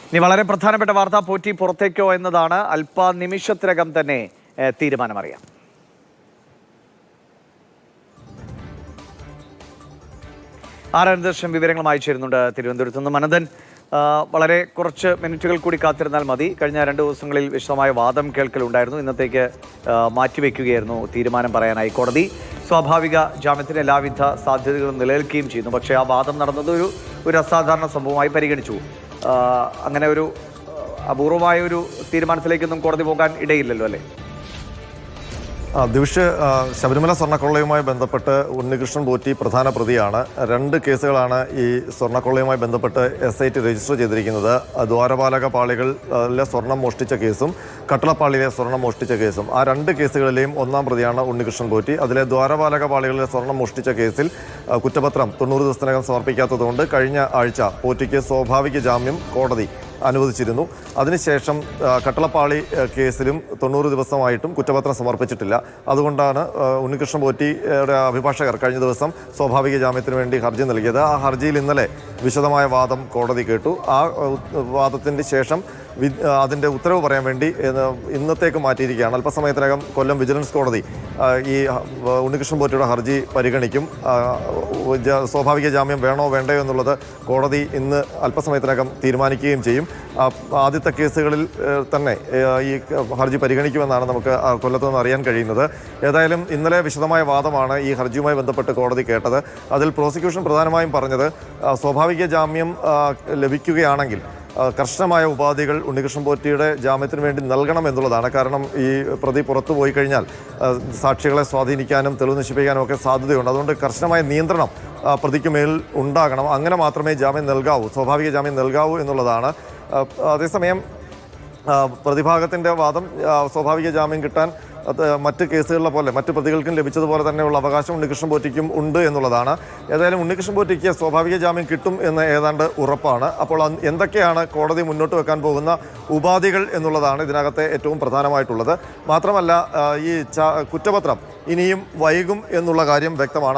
ഇനി വളരെ പ്രധാനപ്പെട്ട വാർത്ത, പോറ്റി പുറത്തേക്കോ എന്നതാണ്. അല്പനിമിഷത്തിനകം തന്നെ തീരുമാനമറിയാം. ആനന്ദർശം വിവരങ്ങളുമായി ചേരുന്നുണ്ട് തിരുവനന്തപുരത്ത് നിന്ന്. അനന്തൻ, വളരെ കുറച്ച് മിനിറ്റുകൾ കൂടി കാത്തിരുന്നാൽ മതി. കഴിഞ്ഞ 2 ദിവസങ്ങളിൽ വിശദമായ വാദം കേൾക്കലുണ്ടായിരുന്നു. ഇന്നത്തേക്ക് മാറ്റിവെക്കുകയായിരുന്നു തീരുമാനം പറയാനായി കോടതി. സ്വാഭാവിക ജാമ്യത്തിന് എല്ലാവിധ സാധ്യതകളും നിലനിൽക്കുകയും ചെയ്യുന്നു. പക്ഷേ ആ വാദം നടന്നത് ഒരു അസാധാരണ സംഭവമായി പരിഗണിച്ചു. അങ്ങനെ ഒരു അപൂർവമായ ഒരു തീരുമാനത്തിലേക്കൊന്നും കോടതി പോകാൻ ഇടയില്ലല്ലോ, അല്ലേ? ദിവിഷ്, ശബരിമല സ്വർണ്ണക്കൊള്ളയുമായി ബന്ധപ്പെട്ട് ഉണ്ണികൃഷ്ണൻ പോറ്റി പ്രധാന പ്രതിയാണ്. 2 കേസുകളാണ് ഈ സ്വർണ്ണക്കൊള്ളയുമായി ബന്ധപ്പെട്ട് SIT രജിസ്റ്റർ ചെയ്തിരിക്കുന്നത്. ദ്വാരപാലക പാളികളിലെ സ്വർണം മോഷ്ടിച്ച കേസും കട്ടളപ്പാളിയിലെ സ്വർണം മോഷ്ടിച്ച കേസും. ആ 2 കേസുകളിലെയും 1-ാം പ്രതിയാണ് ഉണ്ണികൃഷ്ണൻ പോറ്റി. അതിലെ ദ്വാരപാലക പാളികളിലെ സ്വർണം മോഷ്ടിച്ച കേസിൽ കുറ്റപത്രം 90 ദിവസത്തിനകം സമർപ്പിക്കാത്തതുകൊണ്ട് കഴിഞ്ഞ ആഴ്ച പോറ്റിക്ക് സ്വാഭാവിക ജാമ്യം കോടതി അനുവദിച്ചിരുന്നു. അതിനുശേഷം കട്ടളപ്പാളി കേസിലും 90 ദിവസമായിട്ടും കുറ്റപത്രം സമർപ്പിച്ചിട്ടില്ല. അതുകൊണ്ടാണ് ഉണ്ണികൃഷ്ണൻ പോറ്റിയുടെ അഭിഭാഷകർ കഴിഞ്ഞ ദിവസം സ്വാഭാവിക ജാമ്യത്തിന് വേണ്ടി ഹർജി നൽകിയത്. ആ ഹർജിയിൽ ഇന്നലെ വിശദമായ വാദം കോടതി കേട്ടു. ആ വാദത്തിന് ശേഷം അതിൻ്റെ ഉത്തരവ് പറയാൻ വേണ്ടി ഇന്നത്തേക്ക് മാറ്റിയിരിക്കുകയാണ്. അല്പസമയത്തിനകം കൊല്ലം വിജിലൻസ് കോടതി ഈ ഉണ്ണികൃഷ്ണൻ പോറ്റിയുടെ ഹർജി പരിഗണിക്കും. സ്വാഭാവിക ജാമ്യം വേണോ വേണ്ടയോ എന്നുള്ളത് കോടതി ഇന്ന് അല്പസമയത്തിനകം തീരുമാനിക്കുകയും ചെയ്യും. ആദ്യത്തെ കേസുകളിൽ തന്നെ ഈ ഹർജി പരിഗണിക്കുമെന്നാണ് നമുക്ക് കൊല്ലത്ത് നിന്ന് അറിയാൻ കഴിയുന്നത്. ഏതായാലും ഇന്നലെ വിശദമായ വാദമാണ് ഈ ഹർജിയുമായി ബന്ധപ്പെട്ട് കോടതി കേട്ടത്. അതിൽ പ്രോസിക്യൂഷൻ പ്രധാനമായും പറഞ്ഞത് സ്വാഭാവിക ജാമ്യം ലഭിക്കുകയാണെങ്കിൽ കർശനമായ ഉപാധികൾ ഉണ്ണികൃഷ്ണൻ പോറ്റിയുടെ ജാമ്യത്തിന് വേണ്ടി നൽകണം എന്നുള്ളതാണ്. കാരണം ഈ പ്രതി പുറത്തു പോയി കഴിഞ്ഞാൽ സാക്ഷികളെ സ്വാധീനിക്കാനും തെളിവ് നശിപ്പിക്കാനും ഒക്കെ സാധ്യതയുണ്ട്. അതുകൊണ്ട് കർശനമായ നിയന്ത്രണം പ്രതിക്ക് മേൽ ഉണ്ടാകണം. അങ്ങനെ മാത്രമേ ജാമ്യം നൽകാവൂ, സ്വാഭാവിക ജാമ്യം നൽകാവൂ എന്നുള്ളതാണ്. അതേസമയം പ്രതിഭാഗത്തിൻ്റെ വാദം സ്വാഭാവിക ജാമ്യം കിട്ടാൻ മറ്റ് കേസുകളിലെ പോലെ മറ്റ് പ്രതികൾക്കും ലഭിച്ചതുപോലെ തന്നെയുള്ള അവകാശം ഉണ്ണികൃഷ്ണൻ പോറ്റിക്കും ഉണ്ട് എന്നുള്ളതാണ്. ഏതായാലും ഉണ്ണികൃഷ്ണൻ പോറ്റിക്ക് സ്വാഭാവിക ജാമ്യം കിട്ടും എന്ന് ഏതാണ്ട് ഉറപ്പാണ്. അപ്പോൾ എന്തൊക്കെയാണ് കോടതി മുന്നോട്ട് വെക്കാൻ പോകുന്ന ഉപാധികൾ എന്നുള്ളതാണ് ഇതിനകത്തെ ഏറ്റവും പ്രധാനമായിട്ടുള്ളത്. മാത്രമല്ല ഈ കുറ്റപത്രം ഇനിയും വൈകും എന്നുള്ള കാര്യം വ്യക്തമാണ്.